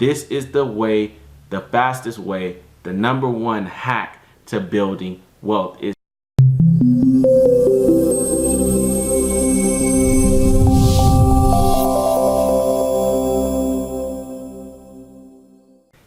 this is the way, the fastest way, the number one hack to building wealth is.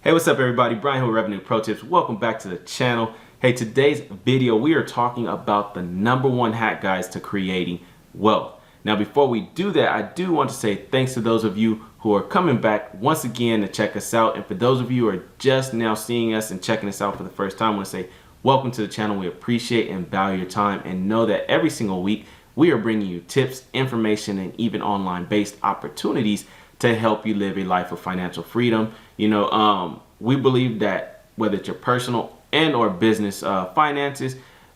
Hey, what's up everybody? Brian Hill, Revenue Pro Tips. Welcome back to the channel. Hey, today's video, we are talking about the number one hack, guys, to creating wealth. Now, before we do that, I do want to say thanks to those of you who are coming back once again to check us out. And for those of you who are just now seeing us and checking us out for the first time, I want to say welcome to the channel. We appreciate and value your time, and know that every single week we are bringing you tips, information, and even online-based opportunities to help you live a life of financial freedom. We believe that whether it's your personal and or business finances,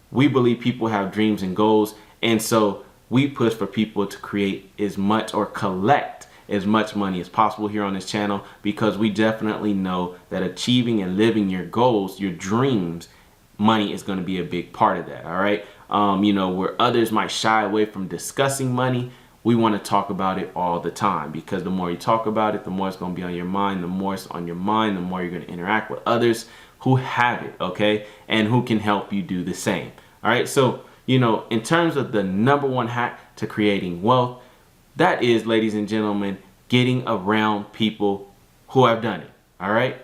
we believe people have dreams and goals. And so we push for people to create as much or collect as much money as possible here on this channel, because we definitely know that achieving and living your goals, your dreams, money is going to be a big part of that. All right. Where others might shy away from discussing money, we want to talk about it all the time, because the more you talk about it, the more it's going to be on your mind. The more it's on your mind, the more you're going to interact with others who have it, okay, and who can help you do the same. All right, so, in terms of the number one hack to creating wealth, that is, ladies and gentlemen, getting around people who have done it. All right,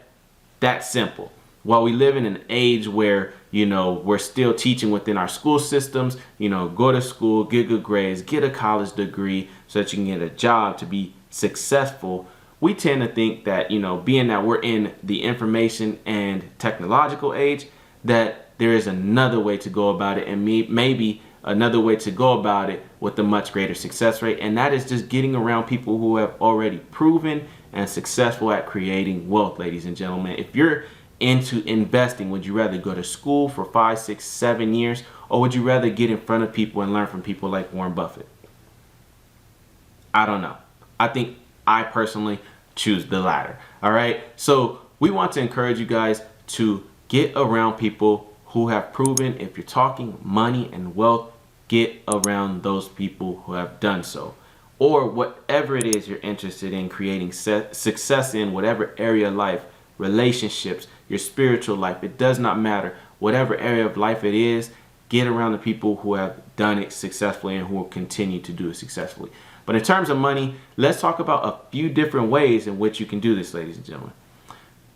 that's simple. While we live in an age where, we're still teaching within our school systems, go to school, get good grades, get a college degree so that you can get a job to be successful, we tend to think that, being that we're in the information and technological age, that there is another way to go about it, and maybe another way to go about it with a much greater success rate. And that is just getting around people who have already proven and successful at creating wealth, ladies and gentlemen. If you're into investing, would you rather go to school for 5, 6, 7 years, or would you rather get in front of people and learn from people like Warren Buffett? I don't know. I think I personally choose the latter. All right. So we want to encourage you guys to get around people who have proven. If you're talking money and wealth, get around those people who have done so. Or whatever it is you're interested in creating success in, whatever area of life, relationships, your spiritual life, it does not matter. Whatever area of life it is, get around the people who have done it successfully and who will continue to do it successfully. But in terms of money, let's talk about a few different ways in which you can do this, ladies and gentlemen.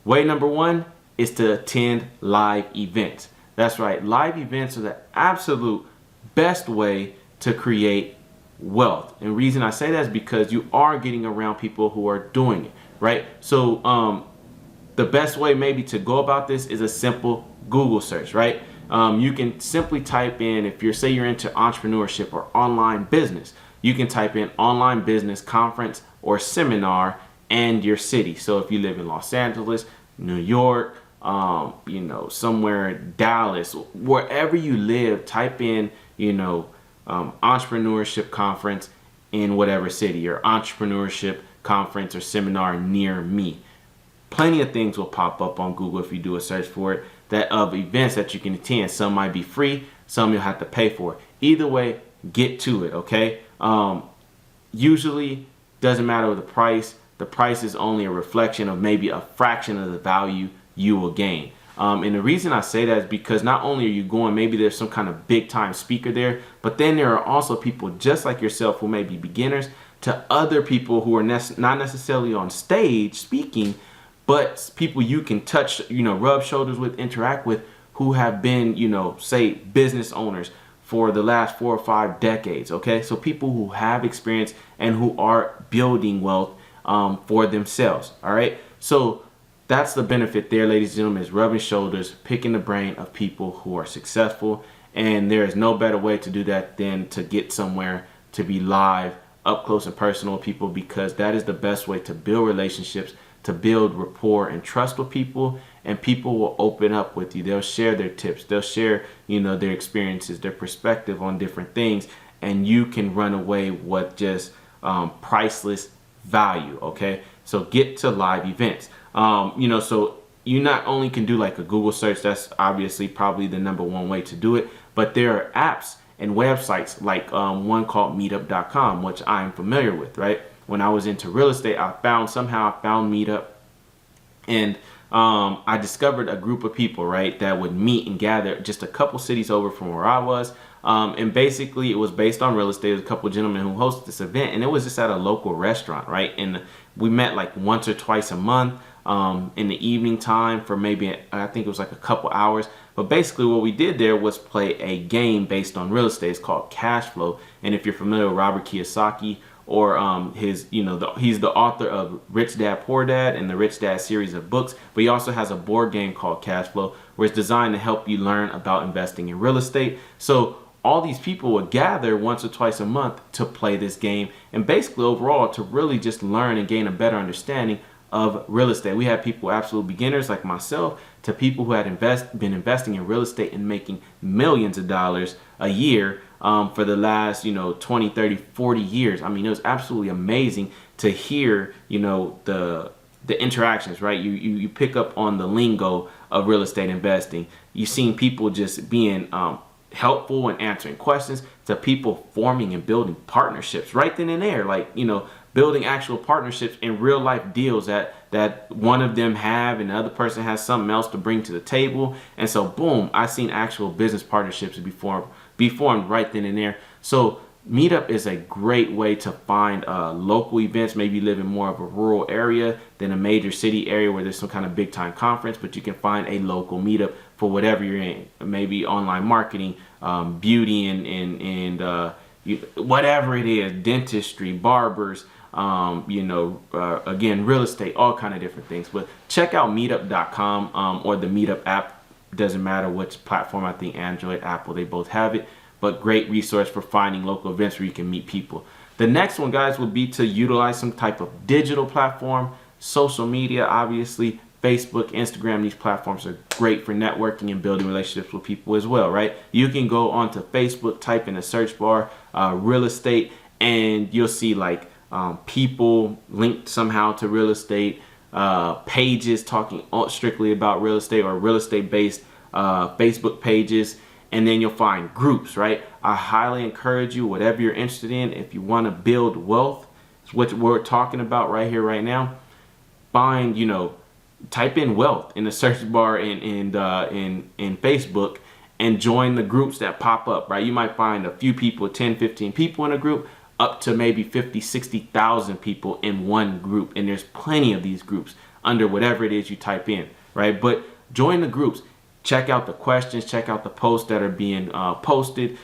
Way number one is to attend live events. That's right. Live events are the absolute best way to create wealth. And the reason I say that is because you are getting around people who are doing it, right? So, the best way maybe to go about this is a simple Google search, right? You can simply type in, if you're into entrepreneurship or online business, you can type in online business conference or seminar and your city. So if you live in Los Angeles, New York, somewhere Dallas, wherever you live, type in, entrepreneurship conference in whatever city, or entrepreneurship conference or seminar near me. Plenty of things will pop up on Google if you do a search for it, that of events that you can attend. Some might be free, some you'll have to pay for. Either way, get to it, okay? Usually doesn't matter with the price. The price is only a reflection of maybe a fraction of the value you will gain. And the reason I say that is because not only are you going, maybe there's some kind of big time speaker there, but then there are also people just like yourself who may be beginners, to other people who are not necessarily on stage speaking, but people you can touch, rub shoulders with, interact with, who have been, say business owners for the last 4 or 5 decades. Okay. So people who have experience and who are building wealth for themselves. All right. So that's the benefit there, ladies and gentlemen, is rubbing shoulders, picking the brain of people who are successful. And there is no better way to do that than to get somewhere to be live, up close and personal with people, because that is the best way to build relationships, to build rapport and trust with people, and people will open up with you. They'll share their tips. They'll share, their experiences, their perspective on different things, and you can run away with just priceless value. Okay, so get to live events. So you not only can do like a Google search, that's obviously probably the number one way to do it, but there are apps and websites like one called Meetup.com, which I am familiar with, right? When I was into real estate, somehow I found Meetup, And I discovered a group of people, right, that would meet and gather just a couple cities over from where I was. And basically it was based on real estate. There was a couple of gentlemen who hosted this event, and it was just at a local restaurant, right? And we met like once or twice a month in the evening time for maybe, I think it was like a couple hours. But basically what we did there was play a game based on real estate. It's called Cash Flow. And if you're familiar with Robert Kiyosaki, or he's the author of Rich Dad Poor Dad and the Rich Dad series of books, but he also has a board game called Cash Flow, where it's designed to help you learn about investing in real estate. So all these people would gather once or twice a month to play this game, and basically overall to really just learn and gain a better understanding of real estate. We had people, absolute beginners like myself, to people who had been investing in real estate and making millions of dollars a year for the last 20, 30, 40 years. I mean, it was absolutely amazing to hear the interactions, right? You pick up on the lingo of real estate investing. You've seen people just being helpful and answering questions, to people forming and building partnerships right then and there, like building actual partnerships in real life deals that one of them have and the other person has something else to bring to the table. And so boom, I've seen actual business partnerships be formed right then and there. So Meetup is a great way to find local events. Maybe you live in more of a rural area than a major city area where there's some kind of big time conference, but you can find a local meetup for whatever you're in. Maybe online marketing, beauty, and whatever it is, dentistry, barbers, again, real estate, all kind of different things. But check out meetup.com or the Meetup app. Doesn't matter which platform. I think Android, Apple, they both have it. But great resource for finding local events where you can meet people. The next one, guys, would be to utilize some type of digital platform, social media, obviously. Facebook, Instagram, these platforms are great for networking and building relationships with people as well, right? You can go onto Facebook, type in the search bar, real estate, and you'll see like people linked somehow to real estate, pages talking strictly about real estate or real estate based Facebook pages. And then you'll find groups, right? I highly encourage you, whatever you're interested in, if you want to build wealth, it's what we're talking about right here, right now. Find, type in wealth in the search bar in Facebook and join the groups that pop up, right? You might find a few people, 10, 15 people in a group, up to maybe 50, 60,000 people in one group. And there's plenty of these groups under whatever it is you type in, right? But join the groups. Check out the questions, check out the posts that are being posted,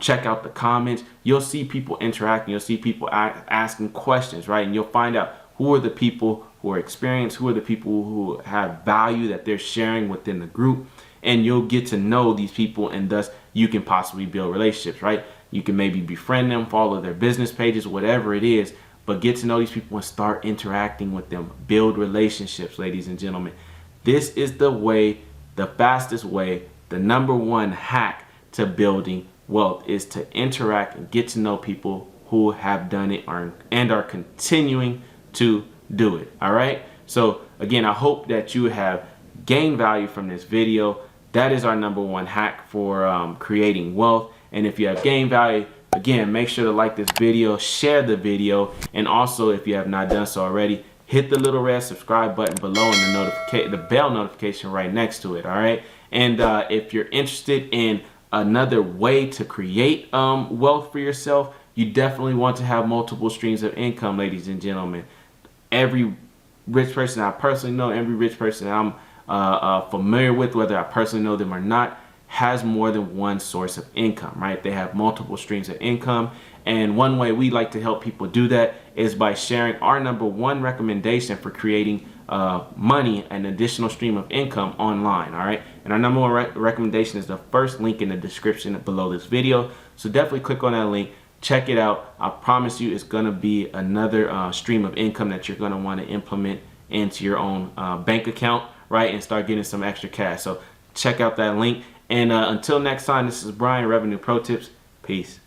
check out the comments. You'll see people interacting, you'll see people asking questions, right? And you'll find out who are the people who are experienced, who are the people who have value that they're sharing within the group. And you'll get to know these people, and thus you can possibly build relationships, right? You can maybe befriend them, follow their business pages, whatever it is, but get to know these people and start interacting with them. Build relationships, ladies and gentlemen. This is the way, the fastest way, the number one hack to building wealth is to interact and get to know people who have done it and are continuing to do it. All right. So again, I hope that you have gained value from this video. That is our number one hack for creating wealth. And if you have gained value, again, make sure to like this video, share the video, and also if you have not done so already, hit the little red subscribe button below and the bell notification right next to it. All right. And if you're interested in another way to create wealth for yourself, you definitely want to have multiple streams of income, ladies and gentlemen. Every rich person I personally know, every rich person I'm familiar with, whether I personally know them or not, has more than one source of income, right? They have multiple streams of income. And one way we like to help people do that is by sharing our number one recommendation for creating money, an additional stream of income online, all right? And our number one recommendation is the first link in the description below this video. So definitely click on that link, check it out. I promise you it's gonna be another stream of income that you're gonna wanna implement into your own bank account, right? And start getting some extra cash. So check out that link. And until next time, this is Brian, Revenue Pro Tips. Peace.